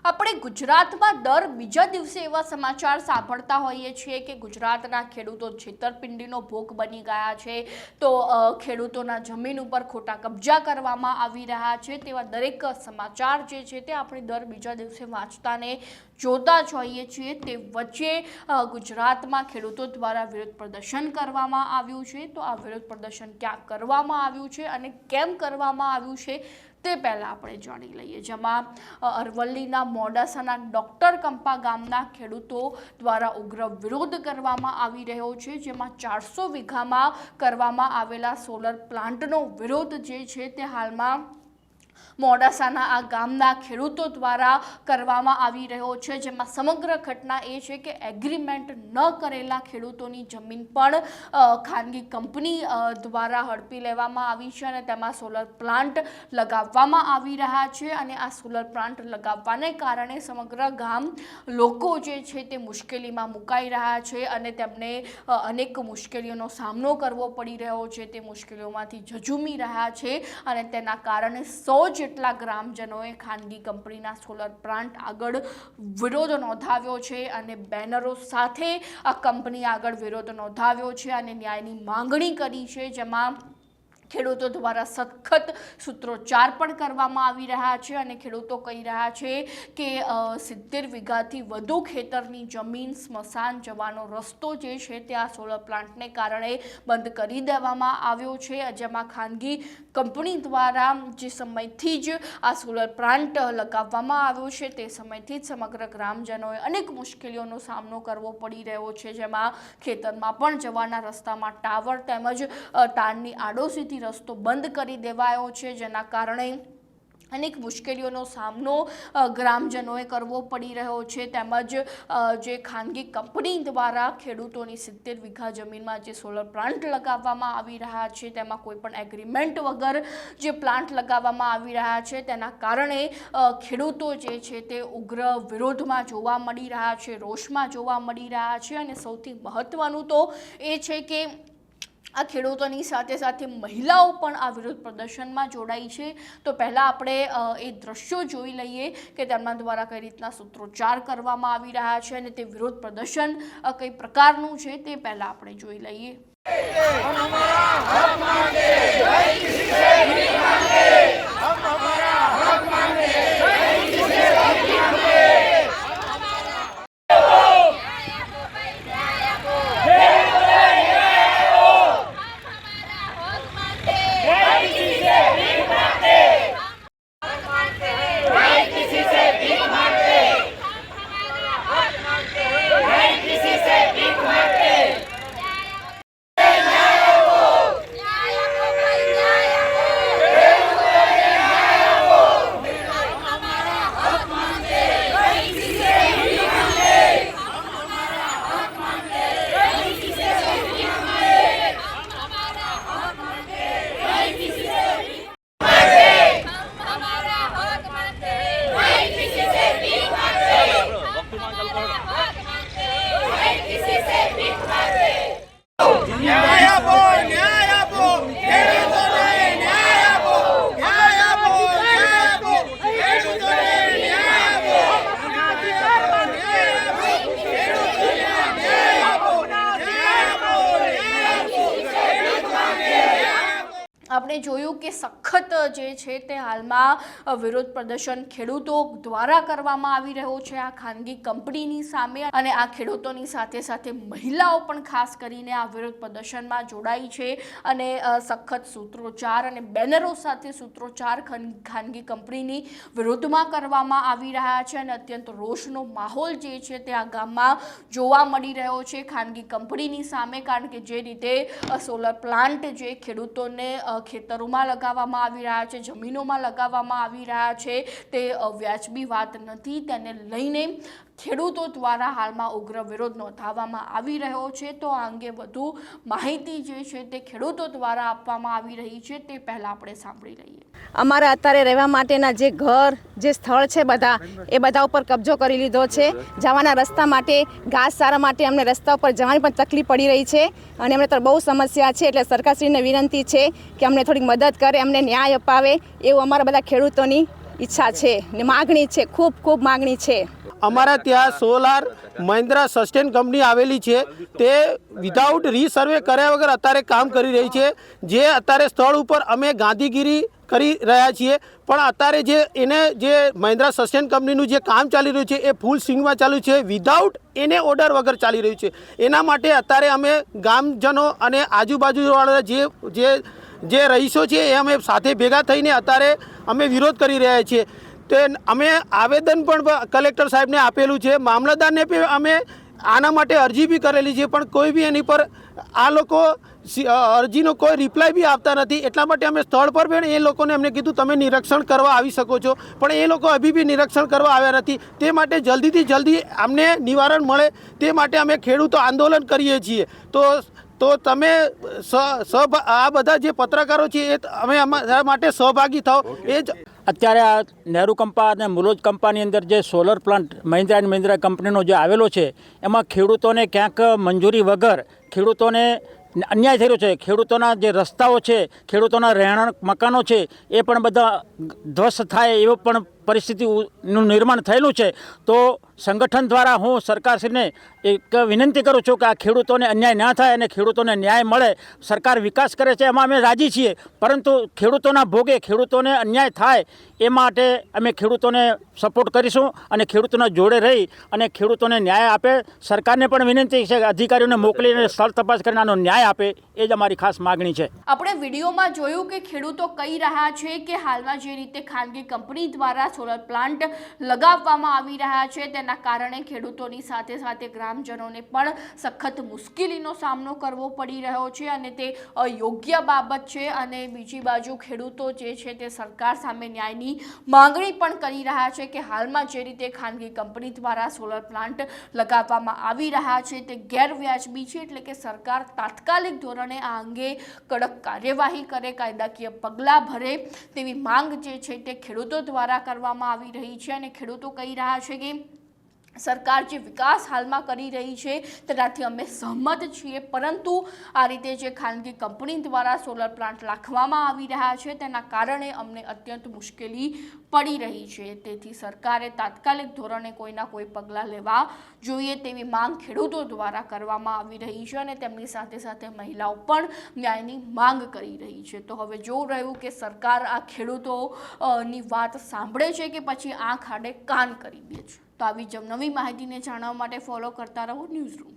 આપણે ગુજરાતમાં દર બીજા દિવસે એવા સમાચાર સાંભળતા હોઈએ છીએ કે ગુજરાતના ખેડૂતો છેતરપિંડીનો ભોગ બની ગયા છે, તો ખેડૂતોના જમીન ઉપર ખોટા કબજા કરવામાં આવી રહ્યા છે તેવા દરેક સમાચાર જે છે તે આપણે દર બીજા દિવસે વાંચતાને જોતા જ હોઈએ છીએ। તે વચ્ચે ગુજરાતમાં ખેડૂતો દ્વારા વિરોધ પ્રદર્શન કરવામાં આવ્યું છે, તો આ વિરોધ પ્રદર્શન ક્યાં કરવામાં આવ્યું છે અને કેમ કરવામાં આવ્યું છે તે પહેલાં આપણે જાણી લઈએ, જેમાં અરવલ્લીના મોડાસાના ડૉક્ટર કંપા ગામના ખેડૂતો દ્વારા ઉગ્ર વિરોધ કરવામાં આવી રહ્યો છે, જેમાં 400 વીઘામાં કરવામાં આવેલા સોલર પ્લાન્ટનો વિરોધ જે છે તે હાલમાં મોડાસાના આ ગામના ખેડૂતો દ્વારા કરવામાં આવી રહ્યો છે, જેમાં સમગ્ર ઘટના એ છે કે એગ્રીમેન્ટ ન કરેલા ખેડૂતોની જમીન પણ ખાનગી કંપની દ્વારા હડપી લેવામાં આવી છે અને તેમાં સોલર પ્લાન્ટ લગાવવામાં આવી રહ્યા છે અને આ સોલર પ્લાન્ટ લગાવવાને કારણે સમગ્ર ગામ લોકો જે છે તે મુશ્કેલીમાં મુકાઈ રહ્યા છે અને તેમને અનેક મુશ્કેલીઓનો સામનો કરવો પડી રહ્યો છે। તે મુશ્કેલીઓમાંથી ઝઝૂમી રહ્યા છે અને તેના કારણે 100 જેટલા ગ્રામજનોએ ખાનગી કંપનીના સોલર પ્લાન્ટ આગળ વિરોધ નોંધાવ્યો છે અને બેનરો સાથે આ કંપની આગળ વિરોધ નોંધાવ્યો છે અને ન્યાયની માંગણી કરી છે, જેમાં ખેડૂતો દ્વારા સખત સૂત્રોચ્ચાર પણ કરવામાં આવી રહ્યા છે અને ખેડૂતો કહી રહ્યા છે કે 70 વીઘાથી વધુ ખેતરની જમીન સ્મશાન જવાનો રસ્તો જે છે તે આ સોલર પ્લાન્ટને કારણે બંધ કરી દેવામાં આવ્યો છે, જેમાં ખાનગી કંપની દ્વારા જે સમયથી જ આ સોલર પ્લાન્ટ લગાવવામાં આવ્યો છે તે સમયથી જ સમગ્ર ગ્રામજનોએ અનેક મુશ્કેલીઓનો સામનો કરવો પડી રહ્યો છે, જેમાં ખેતરમાં પણ જવાના રસ્તામાં ટાવર તેમજ તારની આડોશીથી રસ્તો બંધ કરી દેવાયો છે, જેના કારણે અનેક મુશ્કેલીઓનો સામનો ગ્રામજનોએ કરવો પડી રહ્યો છે। તેમજ જે ખાનગી કંપની દ્વારા ખેડૂતોની 70 વીઘા જમીનમાં જે સોલર પ્લાન્ટ લગાવવામાં આવી રહ્યા છે તેમાં કોઈ પણ એગ્રીમેન્ટ વગર જે પ્લાન્ટ લગાવવામાં આવી રહ્યા છે તેના કારણે ખેડૂતો જે છે તે ઉગ્ર વિરોધમાં જોવા મળી રહ્યા છે, રોષમાં જોવા મળી રહ્યા છે અને સૌથી મહત્વનું તો એ છે કે આ ખેડૂતોની સાથે સાથે મહિલાઓ પણ આ વિરોધ પ્રદર્શનમાં જોડાઈ છે। તો પહેલાં આપણે એ દ્રશ્યો જોઈ લઈએ કે તેમના દ્વારા કઈ રીતના સૂત્રોચ્ચાર કરવામાં આવી રહ્યા છે અને તે વિરોધ પ્રદર્શન કઈ પ્રકારનું છે તે પહેલાં આપણે જોઈ લઈએ। આપણે જોયું કે સખત જે છે તે હાલમાં વિરોધ પ્રદર્શન ખેડૂતો દ્વારા કરવામાં આવી રહ્યો છે આ ખાનગી કંપનીની સામે અને આ ખેડૂતોની સાથે સાથે મહિલાઓ પણ ખાસ કરીને આ વિરોધ પ્રદર્શનમાં જોડાઈ છે અને સખત સૂત્રોચ્ચાર અને બેનરો સાથે સૂત્રોચ્ચાર ખાનગી કંપનીની વિરોધમાં કરવામાં આવી રહ્યા છે અને અત્યંત રોષનો માહોલ જે છે તે આ ગામમાં જોવા મળી રહ્યો છે ખાનગી કંપનીની સામે, કારણ કે જે રીતે સોલર પ્લાન્ટ જે ખેડૂતોને ખેતરોમાં લગાવવામાં આવી રહ્યા છે, જમીનોમાં લગાવવામાં આવી રહ્યા છે તે વ્યાજબી વાત નથી, તેને લઈને ખેડૂતો દ્વારા હાલમાં ઉગ્ર વિરોધ નોંધાવવામાં આવી રહ્યો છે। તો આ અંગે વધુ માહિતી જે છે તે ખેડૂતો દ્વારા આપવામાં આવી રહી છે તે પહેલાં આપણે સાંભળી લઈએ। અમારા અત્યારે રહેવા માટેના જે ઘર જે સ્થળ છે એ બધા ઉપર કબજો કરી લીધો છે। જવાના રસ્તા માટે ઘાસચારા માટે અમને રસ્તા ઉપર જવાની પણ તકલીફ પડી રહી છે અને અમને તો બહુ સમસ્યા છે, એટલે સરકારશ્રીને વિનંતી છે કે અમને થોડીક મદદ કરે, અમને ન્યાય અપાવે એવું અમારા બધા ખેડૂતોની ઈચ્છા છે ને માગણી છે, ખૂબ ખૂબ માગણી છે. અમારા ત્યાં સોલાર મહિન્દ્રા સસ્ટેન કંપની આવેલી છે, તે વિધાઉટ રીસર્વે કર્યા વગર અત્યારે કામ કરી રહી છે. જે અત્યારે સ્થળ ઉપર અમે ગાંધીગીરી કરી રહ્યા છીએ, પણ અત્યારે જે મહિન્દ્રા સસ્ટેન કંપનીનું જે કામ ચાલી રહ્યું છે એ ફૂલ સ્વિંગમાં ચાલુ છે, વિધાઉટ એને ઓર્ડર વગર ચાલી રહ્યું છે. એના માટે અત્યારે અમે ગામજનો અને આજુબાજુવાળા જે રહીશો છે એ અમે સાથે ભેગા થઈને અત્યારે અમે વિરોધ કરી રહ્યા છીએ. તે અમે આવેદન પણ કલેક્ટર સાહેબને આપેલું છે, મામલતદારને પણ અમે આના માટે અરજી બી કરેલી છે, પણ કોઈ બી એની પર આ લોકો અરજીનો કોઈ રિપ્લાય બી આપતા નથી. એટલા માટે અમે સ્થળ પર પણ એ લોકોને અમને કીધું તમે નિરીક્ષણ કરવા આવી શકો છો, પણ એ લોકો હજી બી નિરીક્ષણ કરવા આવ્યા નથી. તે માટે જલ્દીથી જલ્દી અમને નિવારણ મળે તે માટે અમે ખેડૂતો આંદોલન કરીએ છીએ. તો તમે આ બધા જે પત્રકારો છે એ અમે અમારા માટે સહભાગી થાઓ. એ જ અત્યારે આ નહેરુ કંપા અને મુલોજ કંપાની અંદર જે solar plant Mahindra and Mahindra કંપનીનો જે આવેલો છે, એમાં ખેડૂતોને ક્યાંક મંજૂરી વગર ખેડૂતોને અન્યાય થઈ રહ્યો છે. ખેડૂતોના જે રસ્તાઓ છે, ખેડૂતોના રહેણાંક મકાનો છે, એ પણ બધા ધ્વસ્ત થાય એવો પણ પરિસ્થિતિનું નિર્માણ થયેલું છે. તો સંગઠન દ્વારા હું સરકારશ્રીને એક વિનંતી કરું છું કે આ ખેડૂતોને અન્યાય ના થાય અને ખેડૂતોને ન્યાય મળે. સરકાર વિકાસ કરે છે એમાં અમે રાજી છીએ, પરંતુ ખેડૂતોના ભોગે ખેડૂતોને અન્યાય થાય એ માટે અમે ખેડૂતોને સપોર્ટ કરીશું અને ખેડૂતોના જોડે રહી અને ખેડૂતોને ન્યાય આપે. સરકારને પણ વિનંતી છે કે અધિકારીઓને મોકલીને સ્થળ તપાસ કરીને આનો ન્યાય આપે, એ જ અમારી ખાસ માગણી છે. આપણે વિડીયોમાં જોયું કે ખેડૂતો કહી રહ્યા છે કે હાલમાં જે રીતે ખાનગી કંપની દ્વારા સોલર પ્લાન્ટ લગાવવામાં આવી રહ્યા છે તેના કારણે ખેડૂતોની સાથે સાથે ગ્રામજનોને પણ સખત મુશ્કેલીનો સામનો કરવો પડી રહ્યો છે અને તે અયોગ્ય બાબત છે. અને બીજી બાજુ ખેડૂતો જે છે તે સરકાર સામે ન્યાયની માંગણી પણ કરી રહ્યા છે કે હાલમાં જે રીતે ખાનગી કંપની દ્વારા સોલર પ્લાન્ટ લગાવવામાં આવી રહ્યા છે તે ગેરવ્યાજબી છે. એટલે કે સરકાર તાત્કાલિક ધોરણે આ અંગે કડક કાર્યવાહી કરે, કાયદાકીય પગલાં ભરે તેવી માંગ જે છે તે ખેડૂતો દ્વારા કરવામાં આવી રહી છે. અને ખેડૂતો કહી રહ્યા છે કે સરકાર જે વિકાસ હાલમાં કરી રહી છે તેનાથી અમે સહમત છીએ, પરંતુ આ રીતે જે ખાનગી કંપની દ્વારા સોલર પ્લાન્ટ રાખવામાં આવી રહ્યા છે તેના કારણે અમને અત્યંત મુશ્કેલી પડી રહી છે. તેથી સરકારે તાત્કાલિક ધોરણે કોઈના કોઈ પગલાં લેવા જોઈએ તેવી માંગ ખેડૂતો દ્વારા કરવામાં આવી રહી છે અને તેમની સાથે સાથે મહિલાઓ પણ ન્યાયની માંગ કરી રહી છે. તો હવે જોવું રહ્યું કે સરકાર આ ખેડૂતોની વાત સાંભળે છે કે પછી આંખ આડે કાન કરી દે છે. તો આવી જ નવી માહિતીને જાણવા માટે ફોલો કરતા રહો ન્યૂઝરૂમ.